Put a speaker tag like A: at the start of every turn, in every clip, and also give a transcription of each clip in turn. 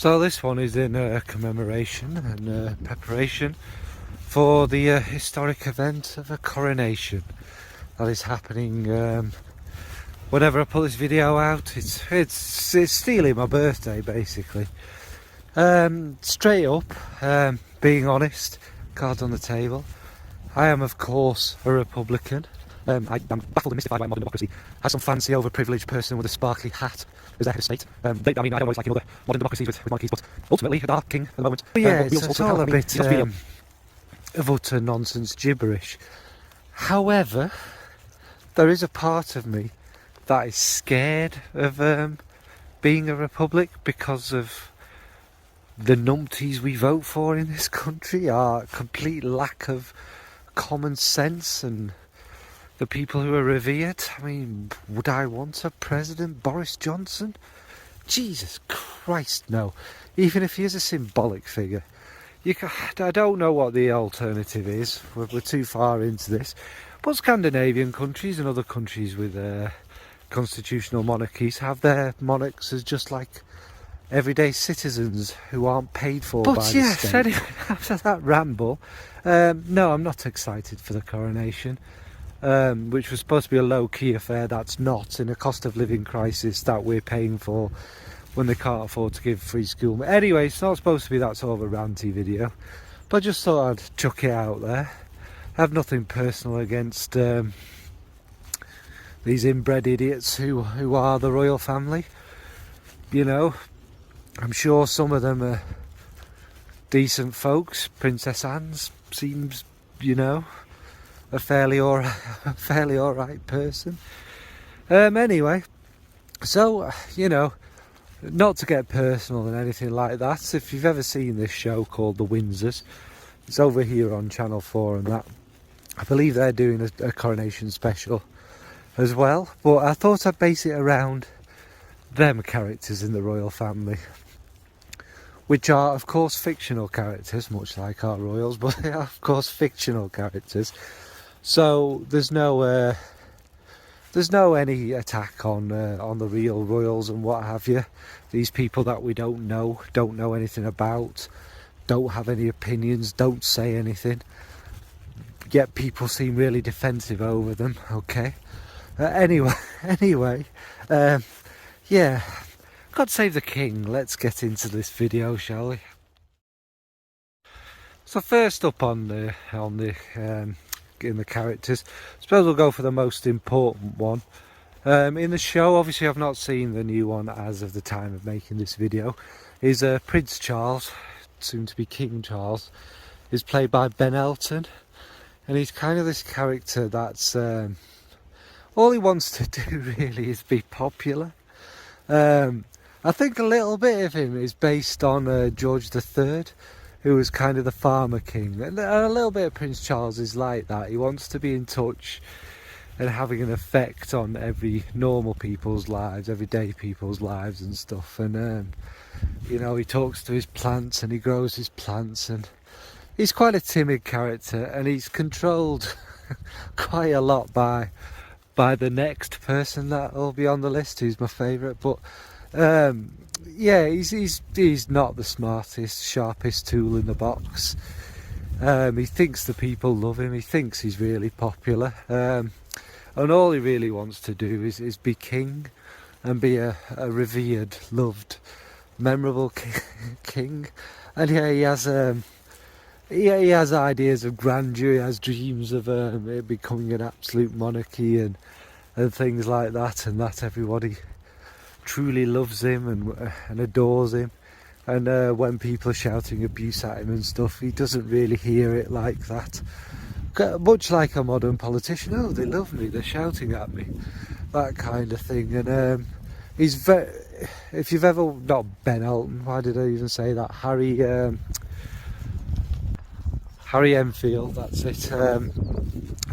A: So this one is in commemoration and preparation for the historic event of a coronation that is happening whenever I put this video out. It's stealing my birthday basically. Straight up, being honest, cards on the table, I am of course a Republican. I'm baffled and mystified by modern democracy. Has some fancy overprivileged person with a sparkly hat as their head of state. I mean, I don't always like in other modern democracies with monarchies, but ultimately a dark king at the moment. But yeah, it's all a bit of utter nonsense gibberish. However, there is a part of me that is scared of being a republic because of the numpties we vote for in this country, our complete lack of common sense and the people who are revered. I mean, would I want a President Boris Johnson? Jesus Christ, no. Even if he is a symbolic figure. I don't know what the alternative is. We're too far into this. But Scandinavian countries and other countries with constitutional monarchies have their monarchs as just like everyday citizens who aren't paid for by the state. But yes, anyway, after that ramble, no, I'm not excited for the coronation. Which was supposed to be a low-key affair. That's not, in a cost of living crisis that we're paying for when they can't afford to give free school. Anyway, it's not supposed to be that sort of a ranty video, but I just thought I'd chuck it out there. I have nothing personal against these inbred idiots who are the royal family. You know, I'm sure some of them are decent folks. Princess Anne's seems, you know, a fairly alright person. Anyway, so you know, not to get personal and anything like that, if you've ever seen this show called The Windsors, it's over here on Channel 4 and that. I believe they're doing a coronation special as well, but I thought I'd base it around them characters in the royal family, which are of course fictional characters, much like our royals, but they are of course fictional characters. So there's no any attack on the real royals and what have you. These people that we don't know anything about, don't have any opinions, don't say anything, yet people seem really defensive over them. Okay. Anyway, yeah. God save the king. Let's get into this video, shall we? So first up in the characters, I suppose we'll go for the most important one. In the show, obviously I've not seen the new one as of the time of making this video, is Prince Charles, soon to be King Charles, is played by Ben Elton, and he's kind of this character that's all he wants to do really is be popular. I think a little bit of him is based on George III, who was kind of the farmer king, and a little bit of Prince Charles is like that. He wants to be in touch and having an effect on every normal people's lives, everyday people's lives and stuff, and you know, he talks to his plants and he grows his plants, and he's quite a timid character, and he's controlled quite a lot by the next person that will be on the list, who's my favourite. But yeah, he's not the smartest, sharpest tool in the box. He thinks the people love him, he thinks he's really popular, and all he really wants to do is be king and be a revered, loved, memorable king. And yeah, he has ideas of grandeur, he has dreams of becoming an absolute monarchy and things like that, and that everybody truly loves him and adores him. And when people are shouting abuse at him and stuff, he doesn't really hear it like that. Much like a modern politician, oh, they love me, they're shouting at me, that kind of thing. And he's very, if you've ever, not Ben Elton, why did I even say that, Harry Enfield, that's it.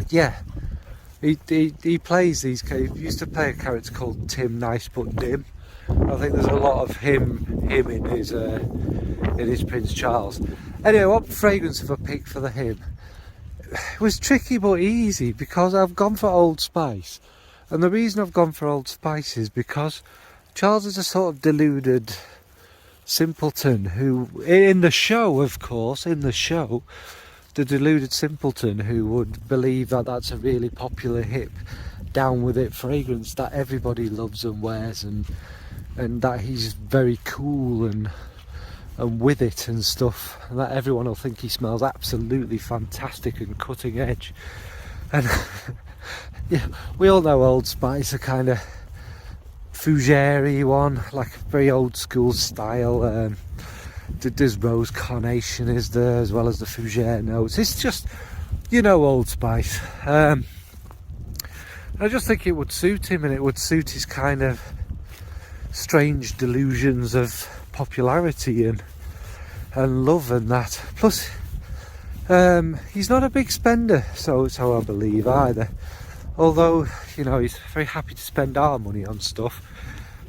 A: Yeah, he plays these. He used to play a character called Tim Nice but Dim. I think there's a lot of him in his Prince Charles. Anyway, what fragrance have I picked for the hymn? It was tricky but easy, because I've gone for Old Spice, and the reason I've gone for Old Spice is because Charles is a sort of deluded simpleton who, in the show, of course, in the show, the deluded simpleton who would believe that that's a really popular hip down with it fragrance that everybody loves and wears, and that he's very cool and with it and stuff, and that everyone will think he smells absolutely fantastic and cutting edge. And yeah, we all know Old Spice, a kind of fougere one, like very old school style. There's rose carnation is there, as well as the fougere notes. It's just, you know, Old Spice. I just think it would suit him, and it would suit his kind of strange delusions of popularity and love and that. Plus, he's not a big spender, so I believe either. Although, you know, he's very happy to spend our money on stuff.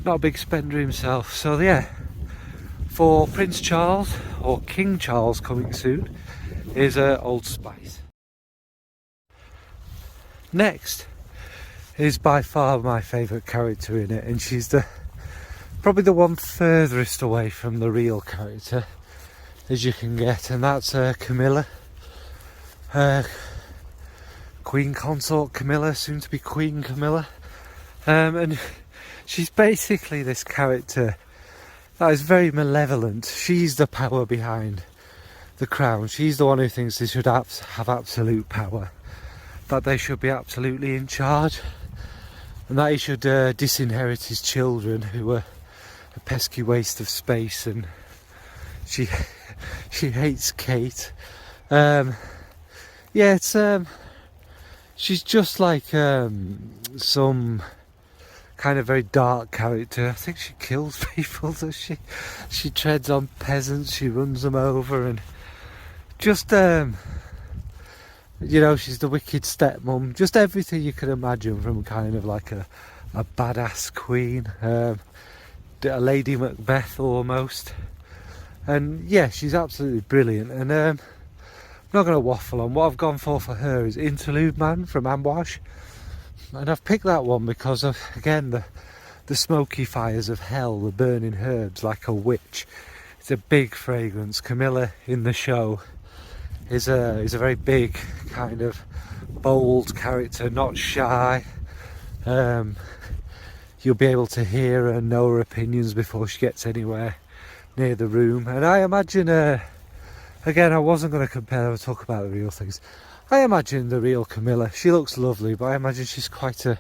A: Not a big spender himself. So yeah, for Prince Charles, or King Charles coming soon, is Old Spice. Next is by far my favourite character in it, and she's probably the one furthest away from the real character as you can get, and that's Camilla. Queen Consort Camilla, soon to be Queen Camilla. And she's basically this character that is very malevolent. She's the power behind the crown. She's the one who thinks they should have absolute power, that they should be absolutely in charge, and that he should disinherit his children, who are a pesky waste of space. And she hates Kate. Yeah, it's she's just like some kind of very dark character. I think she kills people, does she? She treads on peasants, she runs them over, and just you know, she's the wicked stepmom. Just everything you can imagine from kind of like a badass queen, a Lady Macbeth almost. And yeah, she's absolutely brilliant. And I'm not going to waffle on. What I've gone for her is Interlude Man from Amouage. And I've picked that one because of, again, the smoky fires of hell, the burning herbs like a witch. It's a big fragrance. Camilla in the show is a very big, kind of bold character, not shy. You'll be able to hear her, know her opinions before she gets anywhere near the room. And I imagine, again, I wasn't going to compare or talk about the real things. I imagine the real Camilla, she looks lovely, but I imagine she's quite a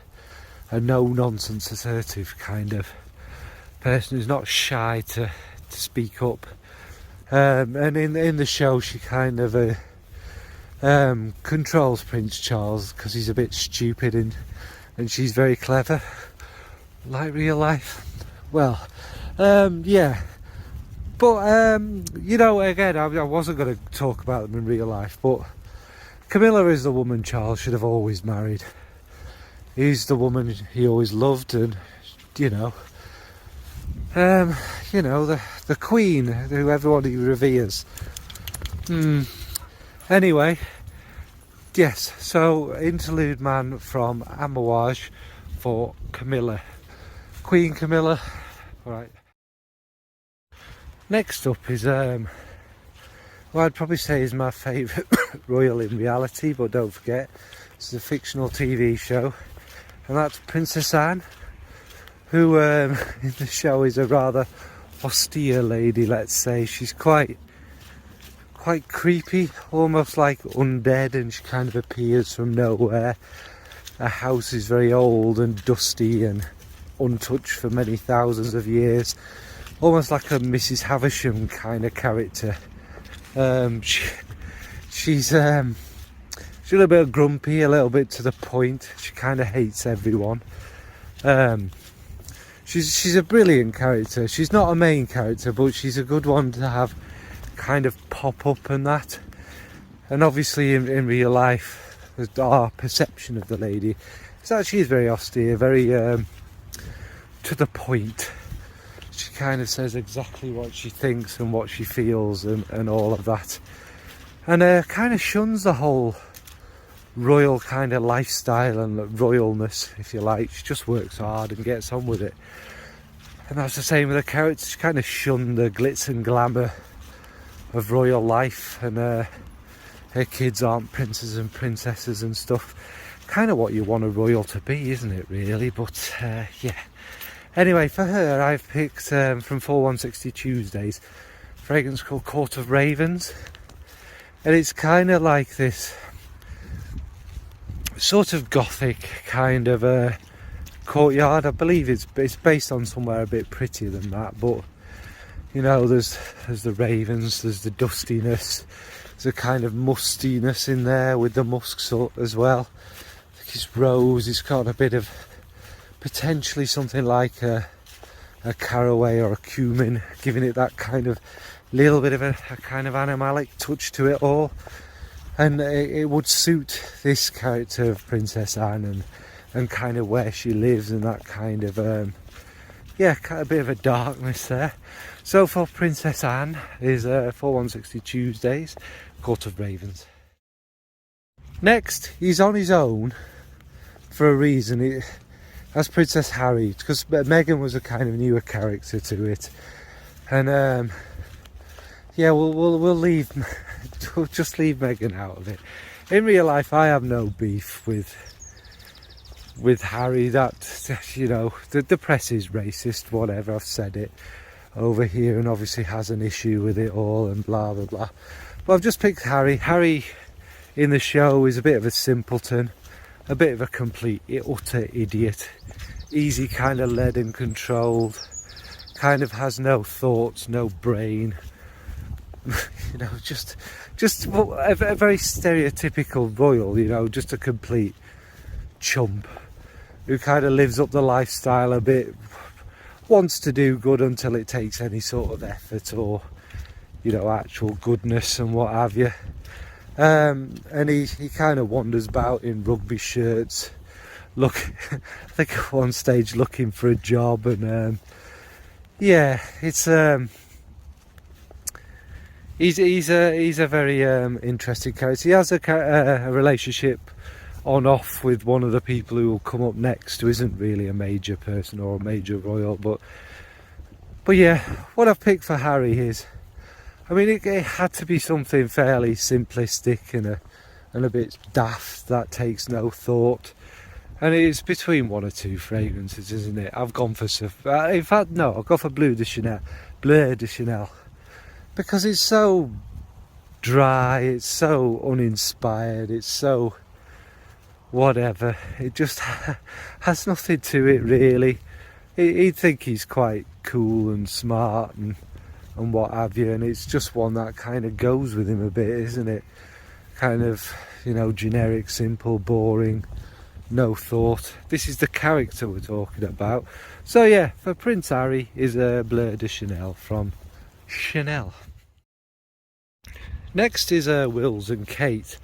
A: no-nonsense, assertive kind of person who's not shy to speak up. And in the show, she kind of controls Prince Charles because he's a bit stupid, and she's very clever, like real life. Well, yeah. But, you know, again, I wasn't going to talk about them in real life, but Camilla is the woman Charles should have always married. He's the woman he always loved, and, you know, the queen who everybody reveres. Anyway, yes, so Interlude Man from Amouage for Camilla. Queen Camilla. Right. Next up is well, I'd probably say is my favourite royal in reality, but don't forget it's a fictional TV show, and that's Princess Anne, who in the show is a rather austere lady, let's say. She's quite creepy, almost like undead, and she kind of appears from nowhere. Her house is very old and dusty and untouched for many thousands of years, almost like a Mrs. Havisham kind of character. She's a little bit grumpy, a little bit to the point. She kind of hates everyone. She's a brilliant character. She's not a main character, but she's a good one to have kind of pop up and that. And obviously in real life, our perception of the lady is that she's very austere, very to the point. She kind of says exactly what she thinks and what she feels and all of that. And kind of shuns the whole royal kind of lifestyle and royalness, if you like. She just works hard and gets on with it. And that's the same with her character. She kind of shunned the glitz and glamour of royal life, and her kids aren't princes and princesses and stuff. Kind of what you want a royal to be, isn't it, really? But yeah. Anyway, for her, I've picked from 4160 Tuesdays a fragrance called Court of Ravens, and it's kind of like this sort of gothic kind of a courtyard. I believe it's based on somewhere a bit prettier than that, but you know, there's the ravens, there's the dustiness, there's a kind of mustiness in there with the musk salt as well. I think it's rose, it's got a bit of potentially something like a caraway or a cumin, giving it that kind of little bit of a kind of animalic touch to it all. And it would suit this character of Princess Anne and kind of where she lives, and that kind of yeah, kind of a bit of a darkness there. So for Princess Anne is 4160 Tuesdays, Court of Ravens. Next, he's on his own for a reason. That's Princess Harry, because Meghan was a kind of newer character to it, and yeah, we'll leave. We'll just leave Meghan out of it. In real life, I have no beef with Harry. That, you know, the press is racist, whatever. I've said it over here, and obviously has an issue with it all, and blah blah blah. But I've just picked Harry. Harry in the show is a bit of a simpleton, a bit of a complete utter idiot, easy kind of led and controlled, kind of has no thoughts, no brain. You know, just a very stereotypical royal, you know, just a complete chump who kind of lives up the lifestyle a bit, wants to do good until it takes any sort of effort or, you know, actual goodness and what have you. And he kind of wanders about in rugby shirts, I think at one stage looking for a job, and yeah, it's he's a very interesting character. He has a relationship on off with one of the people who will come up next, who isn't really a major person or a major royal, but yeah, what I've picked for Harry is, I mean, it had to be something fairly simplistic and a bit daft that takes no thought, and it's between one or two fragrances, isn't it? I've gone for in fact no, I've gone for Bleu de Chanel, because it's so dry, it's so uninspired, it's so whatever, it just has nothing to it really. He'd think he's quite cool and smart and what have you, and it's just one that kind of goes with him a bit, isn't it? Kind of, you know, generic, simple, boring, no thought. This is the character we're talking about. So yeah, for Prince Harry is a Bleu de Chanel from Chanel. Next is Wills and Kate.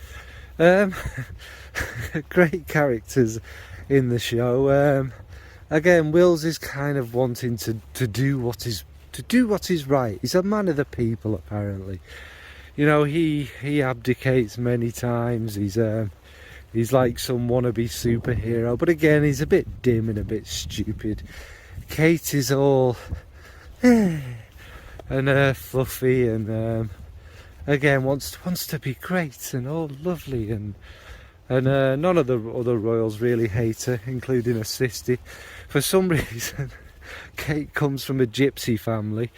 A: Great characters in the show. Again, Wills is kind of wanting to do what is right. He's a man of the people, apparently. You know, he abdicates many times. He's like some wannabe superhero, but again, he's a bit dim and a bit stupid. Kate is all and fluffy, and again wants to be great and all lovely, and none of the other royals really hate her, including her sister. For some reason, Kate comes from a gypsy family,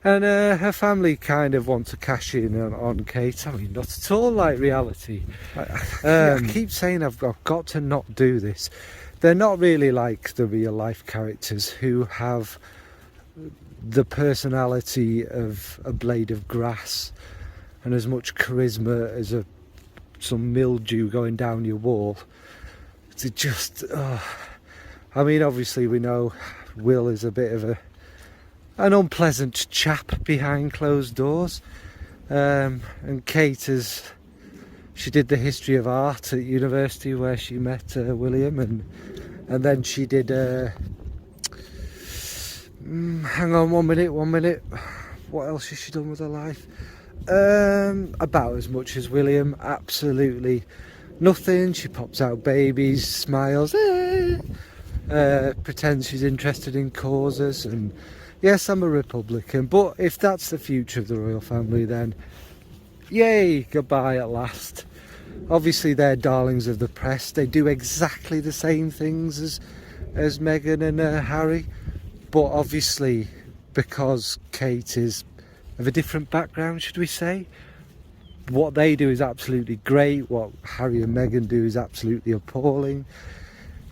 A: and her family kind of want to cash in on Kate. I mean, not at all like reality. I keep saying I've got to not do this. They're not really like the real life characters who have the personality of a blade of grass and as much charisma as some mildew going down your wall. To just, I mean, obviously we know Will is a bit of an unpleasant chap behind closed doors, and Kate she did the history of art at university where she met William, and then she did hang on one minute, what else has she done with her life? About as much as William, absolutely nothing. She pops out babies, smiles, pretends she's interested in causes, and yes, I'm a Republican, but if that's the future of the royal family, then yay, goodbye at last. Obviously they're darlings of the press. They do exactly the same things as Meghan and Harry, but obviously because Kate is of a different background, should we say, what they do is absolutely great, what Harry and Meghan do is absolutely appalling.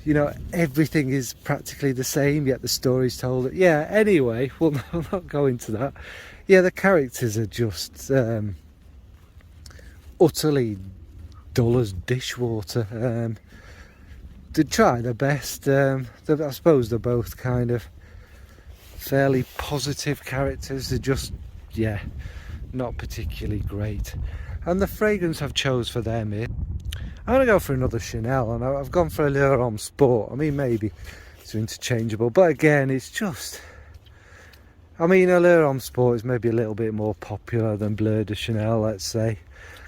A: You know, everything is practically the same, yet the story's told. Yeah, anyway, we'll not go into that. Yeah, the characters are just utterly dull as dishwater. They try their best. I suppose they're both kind of fairly positive characters. They're just, yeah, not particularly great. And the fragrance I've chose for them is, I'm going to go for another Chanel, and I've gone for a Allure Homme Sport. I mean, maybe it's interchangeable, but again, it's just, I mean, Allure Homme Sport is maybe a little bit more popular than Bleu de Chanel, let's say.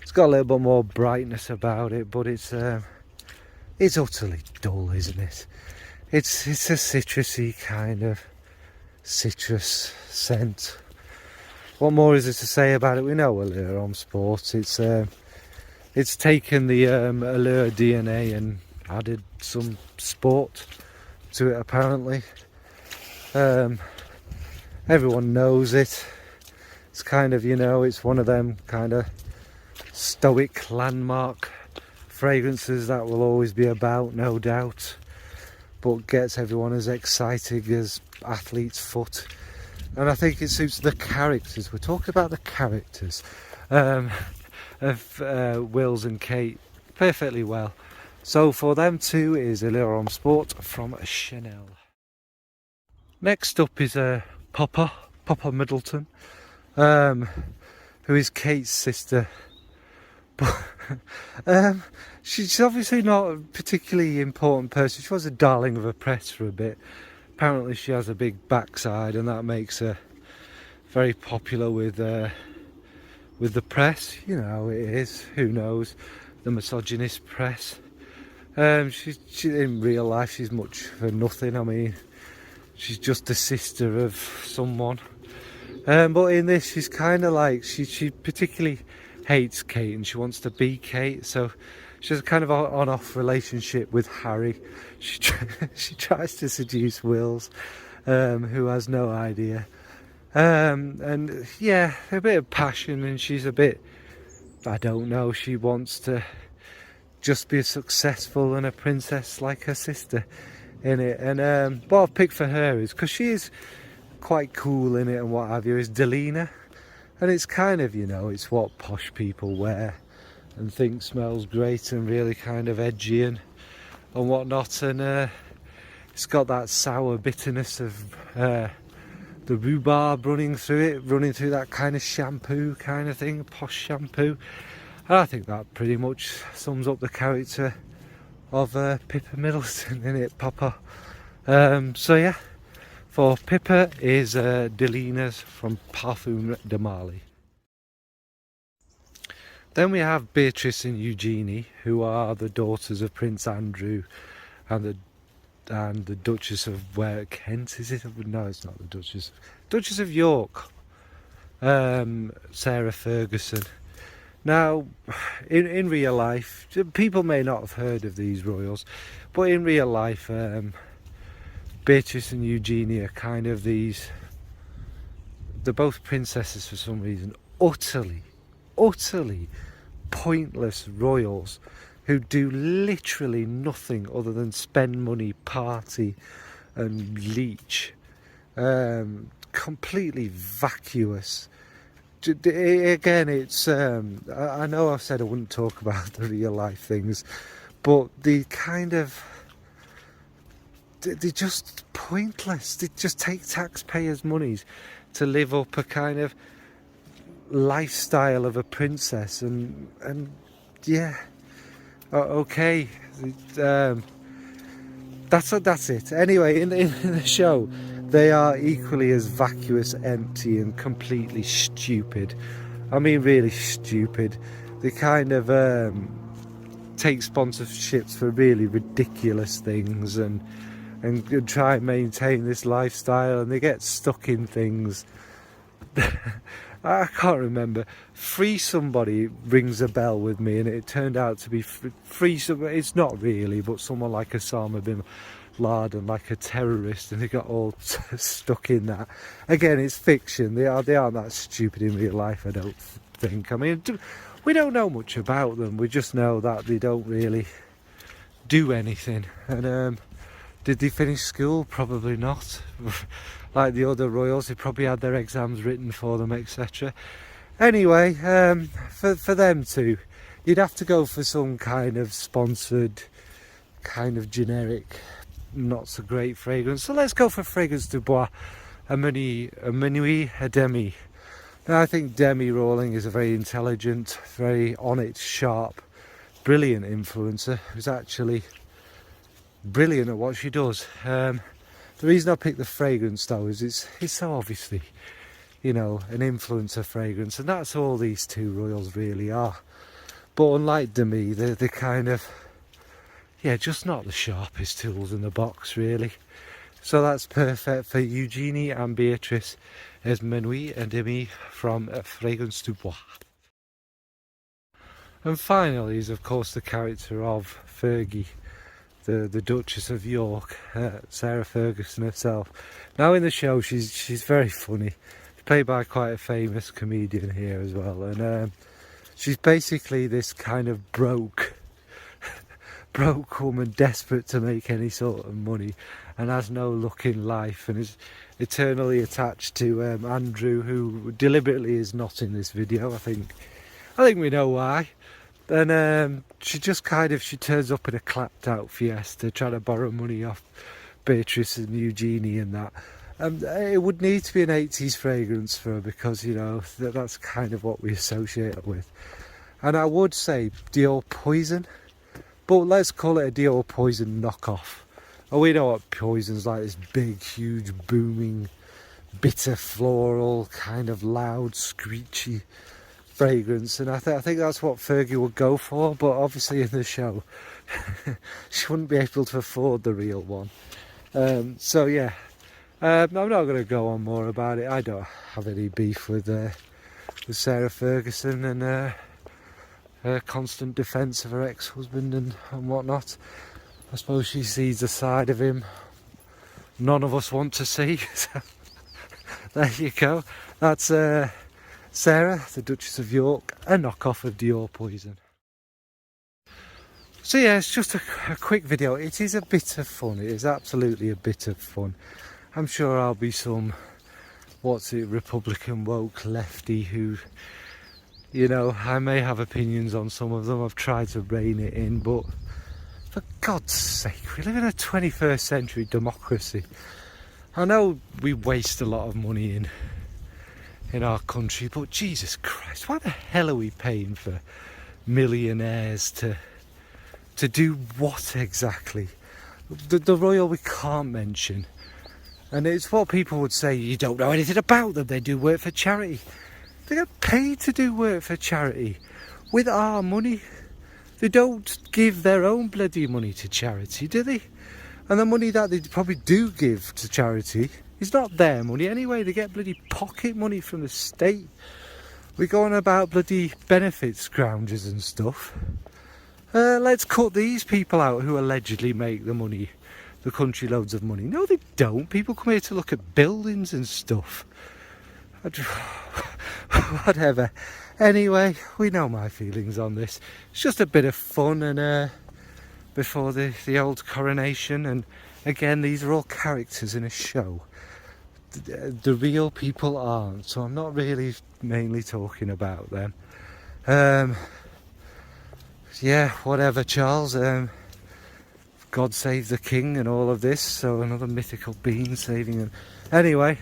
A: It's got a little bit more brightness about it, but it's utterly dull, isn't it? It's a citrusy kind of citrus scent. What more is there to say about it? We know Allure Homme Sport. It's taken the Allure DNA and added some sport to it, apparently. Everyone knows it. It's kind of, you know, it's one of them kind of stoic landmark fragrances that will always be about, no doubt, but gets everyone as excited as athlete's foot. And I think it suits the characters. We're talking about the characters of Wills and Kate perfectly well. So for them two is Allure Homme Sport from Chanel. Next up is Pippa Middleton, who is Kate's sister. But she's obviously not a particularly important person. She was a darling of the press for a bit. Apparently she has a big backside, and that makes her very popular with the press. You know, it is, who knows, the misogynist press. She in real life she's much for nothing. I mean, she's just the sister of someone, but in this she's kind of like, she particularly hates Kate and she wants to be Kate, so she has a kind of on-off relationship with Harry. She tries to seduce Wills, who has no idea, and yeah, a bit of passion, and she's a bit, I don't know, she wants to just be successful and a princess like her sister in it. And what I've picked for her is, because she is quite cool in it and what have you, is Delina. And it's kind of, you know, it's what posh people wear and think smells great and really kind of edgy and whatnot. And it's got that sour bitterness of the rhubarb running through that kind of shampoo kind of thing, posh shampoo. And I think that pretty much sums up the character of Pippa Middleton in it, Papa. So yeah, for Pippa is Delina's from Parfum de Marly. Then we have Beatrice and Eugenie, who are the daughters of Prince Andrew and the Duchess of Kent, is it? No, it's not the Duchess of York, Sarah Ferguson. Now, in real life, people may not have heard of these royals, but in real life, Beatrice and Eugenie are kind of these, they're both princesses for some reason, utterly pointless royals who do literally nothing other than spend money, party and leech. Completely vacuous. Again, it's I know I've said I wouldn't talk about the real life things, but the kind of, they're just pointless. They just take taxpayers' monies to live up a kind of lifestyle of a princess, and yeah, okay, that's it. Anyway, in the show, they are equally as vacuous, empty and completely stupid. I mean, really stupid. They kind of take sponsorships for really ridiculous things, and and try and maintain this lifestyle, and they get stuck in things. I can't remember. Free Somebody rings a bell with me, and it turned out to be Free Somebody. It's not really, but someone like Osama bin Laden, like a terrorist, and they got all stuck in that. Again, it's fiction. They aren't that stupid in real life, I don't think. I mean, we don't know much about them. We just know that they don't really do anything. And did they finish school? Probably not. Like the other royals, they probably had their exams written for them, etc. Anyway, for them too, you'd have to go for some kind of sponsored, kind of generic, not so great fragrance. So let's go for Fragrance du Bois, a Minuit, a Demi. Now I think Demi Rawling is a very intelligent, very on it, sharp, brilliant influencer who's actually brilliant at what she does. The reason I picked the fragrance though is it's so obviously, you know, an influencer fragrance, and that's all these two royals really are. But unlike Demi, they're kind of, yeah, just not the sharpest tools in the box really. So that's perfect for Eugenie and Beatrice as Minuit and Demi from Fragrance du Bois. And finally is of course the character of Fergie, the Duchess of York, Sarah Ferguson herself. Now in the show she's very funny. She's played by quite a famous comedian here as well, and she's basically this kind of broke woman, desperate to make any sort of money, and has no luck in life, and is eternally attached to Andrew, who deliberately is not in this video. I think we know why. And she just she turns up in a clapped out Fiesta trying to borrow money off Beatrice and Eugenie and that. It would need to be an 80s fragrance for her, because, you know, that's kind of what we associate it with. And I would say Dior Poison, but let's call it a Dior Poison knockoff. Oh, we know what Poison's like, this big, huge, booming, bitter, floral, kind of loud, screechy fragrance, and I think that's what Fergie would go for, but obviously in the show she wouldn't be able to afford the real one. So yeah, I'm not going to go on more about it. I don't have any beef with Sarah Ferguson and her constant defence of her ex-husband and whatnot. I suppose she sees a side of him none of us want to see. So there you go. That's Sarah, the Duchess of York, a knockoff of Dior Poison. So yeah, it's just a quick video. It is a bit of fun. It is absolutely a bit of fun. I'm sure I'll be some, Republican woke lefty who, you know, I may have opinions on some of them. I've tried to rein it in, but for God's sake, we live in a 21st century democracy. I know we waste a lot of money in our country, but Jesus Christ, why the hell are we paying for millionaires to do what exactly? The royal we can't mention, and it's what people would say, you don't know anything about them, they do work for charity. They get paid to do work for charity with our money. They don't give their own bloody money to charity, do they? And the money that they probably do give to charity is not their money anyway. They get bloody pocket money from the state. We go on about bloody benefit scroungers and stuff. Let's cut these people out who allegedly make the country loads of money. No, they don't. People come here to look at buildings and stuff. Whatever. Anyway, we know my feelings on this. It's just a bit of fun, and before the old coronation, and again, these are all characters in a show. The real people aren't, so I'm not really mainly talking about them. Yeah, whatever, Charles. God save the king and all of this, so another mythical being saving him. Anyway,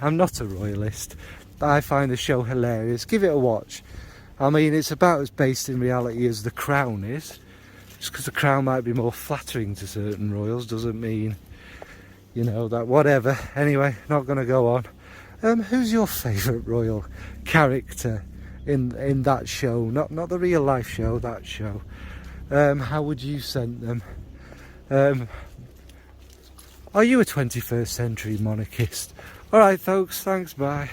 A: I'm not a royalist. I find the show hilarious. Give it a watch. I mean, it's about as based in reality as The Crown is. Just because The Crown might be more flattering to certain royals doesn't mean, you know, that whatever. Anyway, not going to go on. Who's your favourite royal character in that show? Not the real life show, that show. How would you send them? Are you a 21st century monarchist? Alright folks, thanks, bye.